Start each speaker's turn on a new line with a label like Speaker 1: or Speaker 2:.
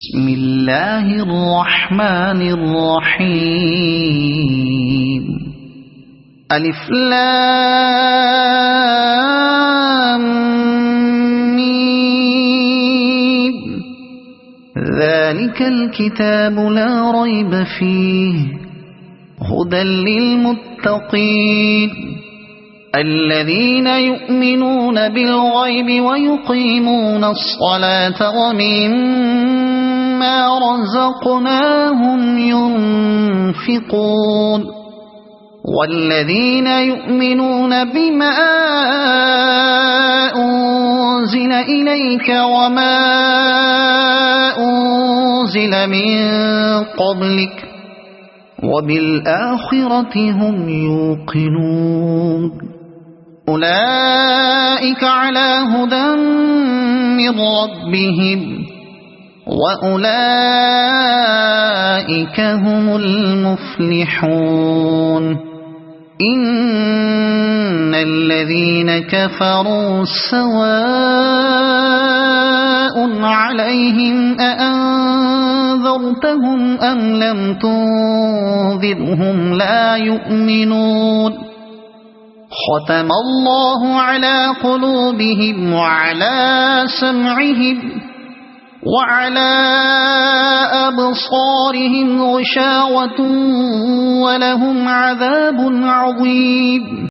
Speaker 1: بسم اللہ الرحمن الرحیم الف لام میم ذلك الكتاب لا ريب فيه هدى للمتقين الذين يؤمنون بالغيب ويقيمون الصلاة ومما رزقناهم ينفقون والذين يؤمنون بما أنزل إليك وما أنزل من قبلك وبالآخرة هم يوقنون أولئك على هدى من ربهم وأولئك هم المفلحون إن الذين كفروا سواء عليهم أأنذرتهم أم لم تنذرهم لا يؤمنون ختم الله على قلوبهم وعلى سمعهم وعلى أبصارهم غشاوة ولهم عذاب عظيم